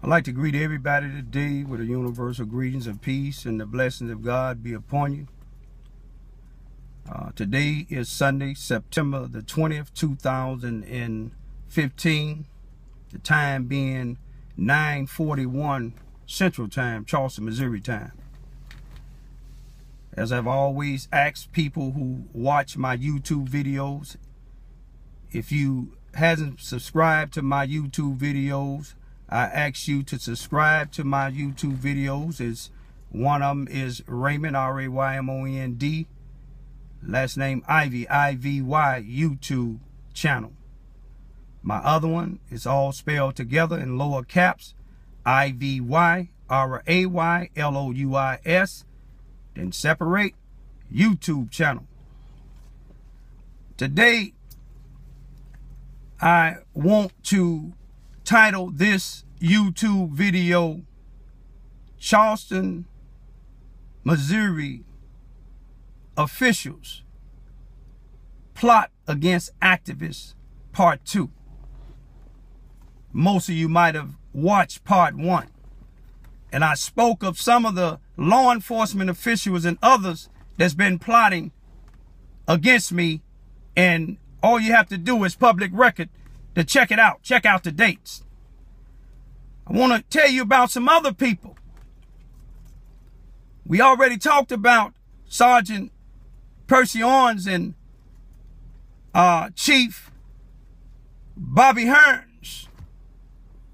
I'd like to greet everybody today with the universal greetings of peace and the blessings of God be upon you. Today is Sunday, September the 20th, 2015. The time being 9:41 Central Time, Charlrston, Missouri time. As I've always asked people who watch my YouTube videos, if you hasn't subscribed to my YouTube videos, I ask you to subscribe to my YouTube videos. One of them is Raymond, R-A-Y-M-O-N-D. Last name Ivy, I-V-Y, YouTube channel. My other one is all spelled together in lower caps. I-V-Y, R-A-Y-L-O-U-I-S. Then separate YouTube channel. Today, I want to title this YouTube video, Charlrston, Missouri officials plot against activists, part 2. Most of you might have watched part 1. And I spoke of some of the law enforcement officials and others that's been plotting against me. And all you have to do is public record to check it out. Check out the dates. I want to tell you about some other people. We already talked about Sergeant Percy Owens and Chief Bobby Hearns.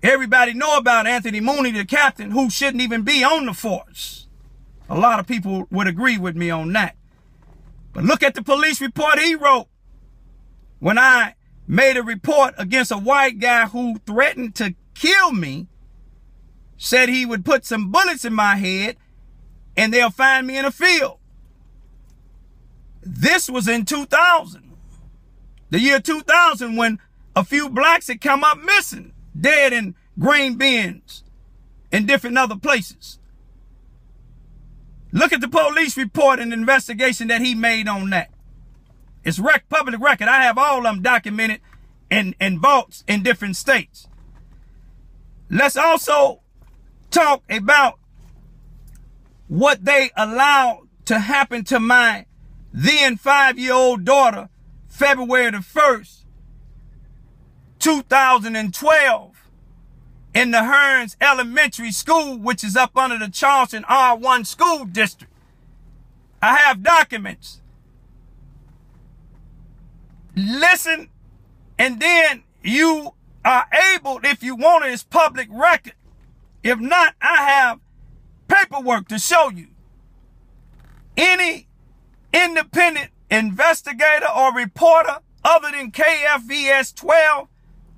Everybody know about Anthony Mooney, the captain, who shouldn't even be on the force. A lot of people would agree with me on that. But look at the police report he wrote when I made a report against a white guy who threatened to kill me, said he would put some bullets in my head and they'll find me in a field. This was in 2000, the year 2000, when a few blacks had come up missing, dead in grain bins and different other places. Look at the police report and investigation that he made on that. It's public record. I have all of them documented in vaults in different states. Let's also talk about what they allowed to happen to my then 5-year-old daughter, February the 1st, 2012, in the Hearns Elementary School, which is up under the Charlrston R1 school district. I have documents. Listen, and then you are able, if you want it, it's public record. If not, I have paperwork to show you. Any independent investigator or reporter other than KFVS 12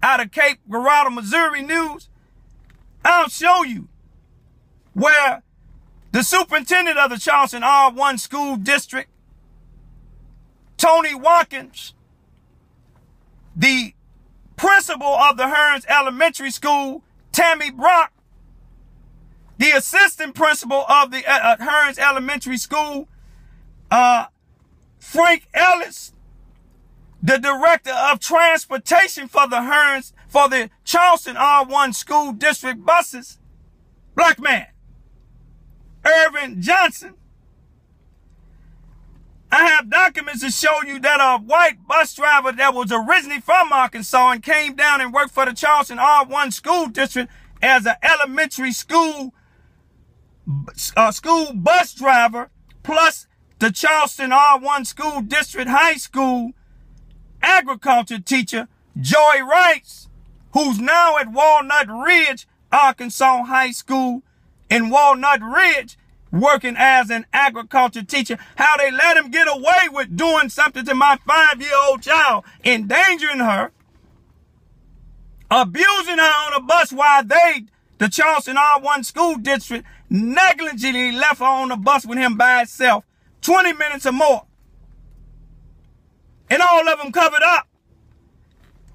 out of Cape Girardeau, Missouri News, I'll show you where the superintendent of the Charlrston R1 school district, Tony Watkins, the principal of the Hearns Elementary School, Tammy Brock, the assistant principal of the Hearns Elementary School, Frank Ellis, the director of transportation for the Charlrston R1 school district buses, black man, Irvin Johnson. I have documents to show you that a white bus driver that was originally from Arkansas and came down and worked for the Charlrston R1 school district as an elementary school bus driver, plus the Charlrston R1 school district high school agriculture teacher, Joy Rice, who's now at Walnut Ridge, Arkansas High School in Walnut Ridge, working as an agriculture teacher. How they let him get away with doing something to my 5-year-old child, endangering her, abusing her on a bus while the Charlrston R1 school district, negligently left her on the bus with him by itself 20 minutes or more. And all of them covered up.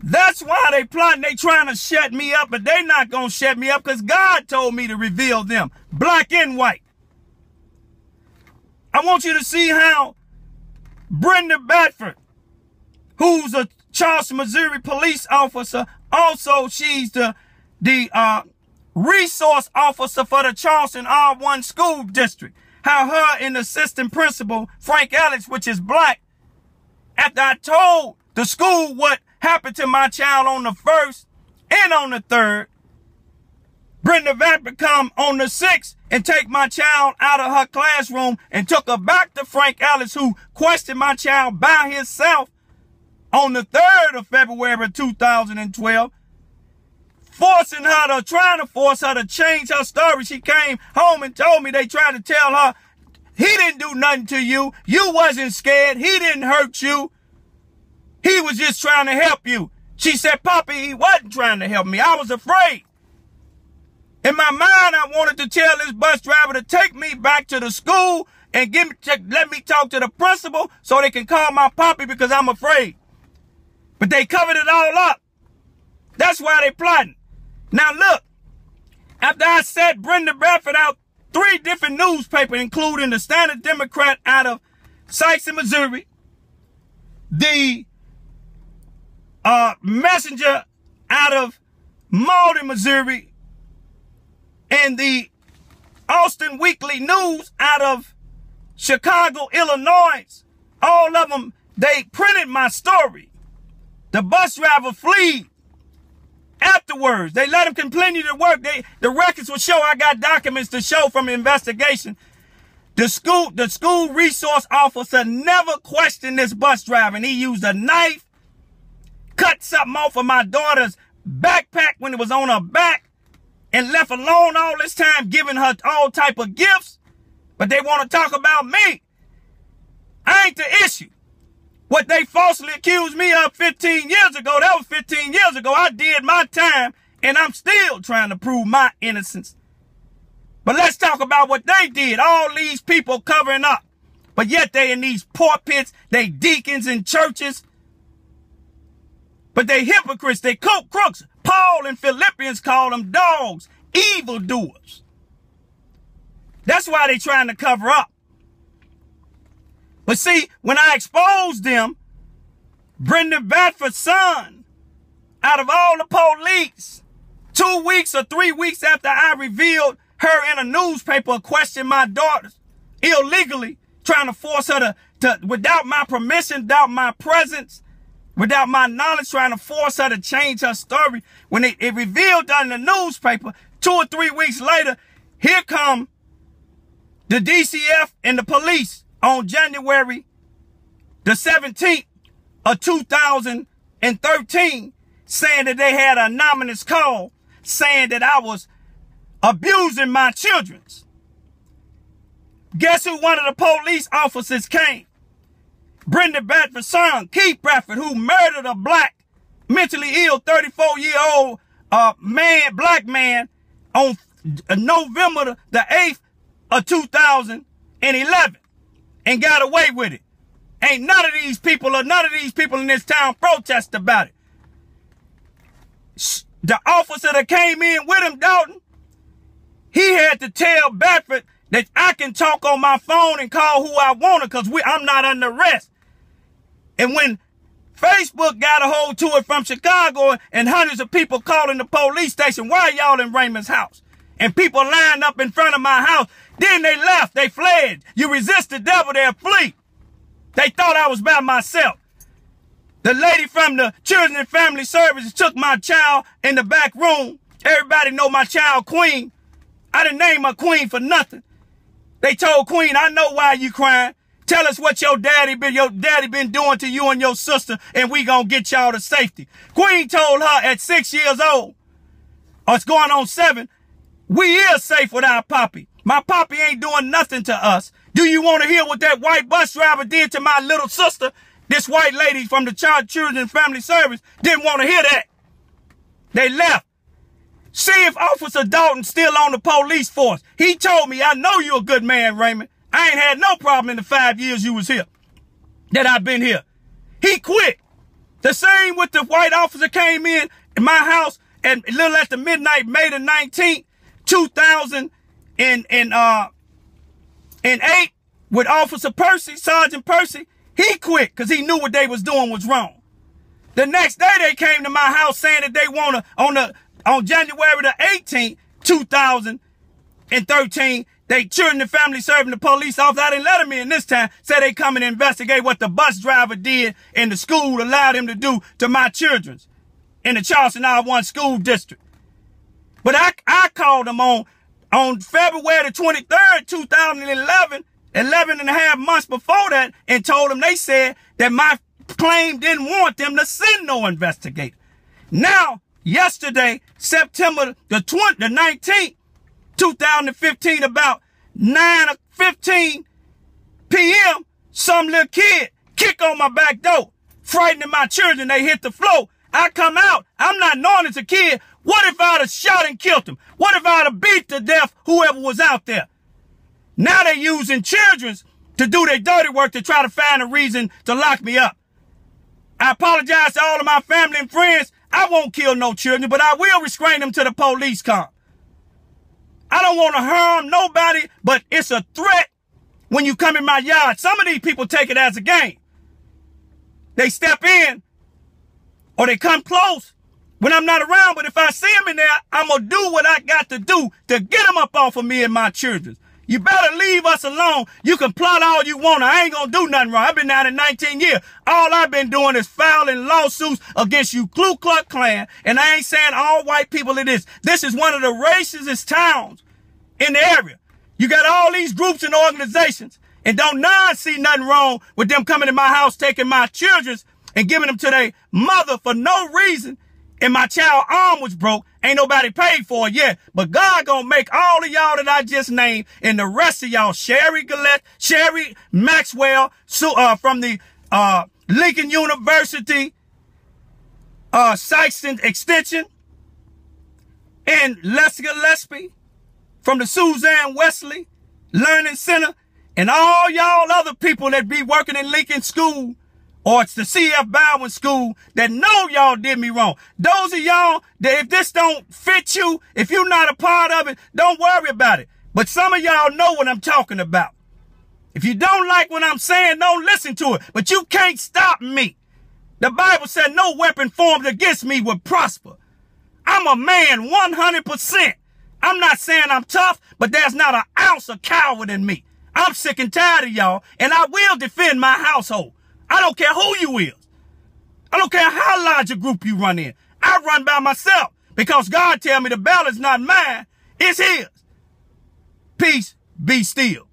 That's why they plotting. They trying to shut me up, but they not going to shut me up because God told me to reveal them, black and white. I want you to see how Brenda Bedford, who's a Charleston, Missouri police officer, also she's the resource officer for the Charlrston R1 school district. How her and the assistant principal, Frank Alex, which is black, after I told the school what happened to my child on the 1st and on the 3rd, Brenda Vapper come on the 6th and take my child out of her classroom and took her back to Frank Ellis, who questioned my child by himself on the 3rd of February 2012, trying to force her to change her story. She came home and told me they tried to tell her, he didn't do nothing to you. You wasn't scared. He didn't hurt you. He was just trying to help you. She said, Poppy, he wasn't trying to help me. I was afraid. In my mind, I wanted to tell this bus driver to take me back to the school and let me talk to the principal so they can call my poppy because I'm afraid. But they covered it all up. That's why they plotting. Now look, after I set Brenda Bradford out 3 different newspapers, including the Standard Democrat out of Sykes, Missouri, the Messenger out of Malden, Missouri, and the Austin Weekly News out of Chicago, Illinois, all of them, they printed my story. The bus driver fled. Afterwards, they let him continue to work. The records will show I got documents to show from the investigation. The school resource officer never questioned this bus driver, and he used a knife, cut something off of my daughter's backpack when it was on her back, and left alone all this time, giving her all type of gifts. But they want to talk about me. I ain't the issue. What they falsely accused me of 15 years ago, that was 15 years ago. I did my time, and I'm still trying to prove my innocence. But let's talk about what they did. All these people covering up. But yet they in these pulpits, they deacons in churches. But they hypocrites, they crooks. Paul and Philippians call them dogs, evildoers. That's why they trying to cover up. But see, when I exposed them, Brenda Bradford's son, out of all the police, 2 weeks or 3 weeks after I revealed her in a newspaper, questioned my daughters illegally, trying to force her to without my permission, without my presence, without my knowledge, trying to force her to change her story. When it revealed that in the newspaper, 2 or 3 weeks later, here come the DCF and the police on January the 17th of 2013, saying that they had an anonymous call saying that I was abusing my children. Guess who one of the police officers came? Brenda Bradford's son, Keith Bradford, who murdered a black, mentally ill, 34-year-old black man on November the 8th of 2011 and got away with it. Ain't none of these people in this town protest about it. The officer that came in with him, Dalton, he had to tell Bradford that I can talk on my phone and call who I want to because I'm not under arrest. And when Facebook got a hold to it from Chicago and hundreds of people calling the police station, why y'all in Raymond's house? And people lined up in front of my house. Then they left. They fled. You resist the devil, they'll flee. They thought I was by myself. The lady from the Children and Family Services took my child in the back room. Everybody know my child Queen. I didn't name her Queen for nothing. They told Queen, I know why you crying. Tell us what your daddy been doing to you and your sister, and we gonna get y'all to safety. Queen told her at 6 years old, or it's going on 7, we is safe with our poppy. My poppy ain't doing nothing to us. Do you want to hear what that white bus driver did to my little sister? This white lady from the Children and Family Service didn't want to hear that. They left. See if Officer Dalton still on the police force. He told me, I know you a good man, Raymond. I ain't had no problem in the 5 years you was here, that I've been here. He quit. The same with the white officer came in my house at a little after midnight, May the 19th, 2008, with Officer Percy, Sergeant Percy. He quit because he knew what they was doing was wrong. The next day they came to my house saying that they want to, on January the 18th, 2013. They children and family serving the police officer. I didn't let them in this time. Said they come and investigate what the bus driver did and the school allowed him to do to my children in the Charlrston R1 school district. But I called them on February the 23rd, 2011, 11 and a half months before that, and told them they said that my claim didn't want them to send no investigator. Now, yesterday, September the 19th, 2015, about 9:15 p.m., some little kid kick on my back door, frightening my children. They hit the floor. I come out. I'm not knowing it's a kid. What if I'd have shot and killed him? What if I'd have beat to death whoever was out there? Now they're using children to do their dirty work to try to find a reason to lock me up. I apologize to all of my family and friends. I won't kill no children, but I will restrain them to the police car. I don't want to harm nobody, but it's a threat when you come in my yard. Some of these people take it as a game. They step in or they come close when I'm not around, but if I see them in there, I'm going to do what I got to do to get them up off of me and my children. You better leave us alone. You can plot all you want. I ain't going to do nothing wrong. I've been down in 19 years. All I've been doing is filing lawsuits against you Ku Klux Klan. And I ain't saying all white people it is. This is one of the racist towns in the area. You got all these groups and organizations, and don't none see nothing wrong with them coming to my house, taking my children and giving them to their mother for no reason. And my child arm was broke. Ain't nobody paid for it yet. But God gonna make all of y'all that I just named and the rest of y'all, Sherry Gillette, Sherry Maxwell, from the Lincoln University, Charlrston Extension, and Leslie Gillespie from the Suzanne Wesley Learning Center, and all y'all other people that be working in Lincoln School, or it's the C.F. Bowen School, that know y'all did me wrong. Those of y'all that if this don't fit you, if you're not a part of it, don't worry about it. But some of y'all know what I'm talking about. If you don't like what I'm saying, don't listen to it. But you can't stop me. The Bible said no weapon formed against me will prosper. I'm a man 100%. I'm not saying I'm tough, but there's not an ounce of coward in me. I'm sick and tired of y'all, and I will defend my household. I don't care who you is. I don't care how large a group you run in. I run by myself because God tell me the battle is not mine, it's his. Peace, be still.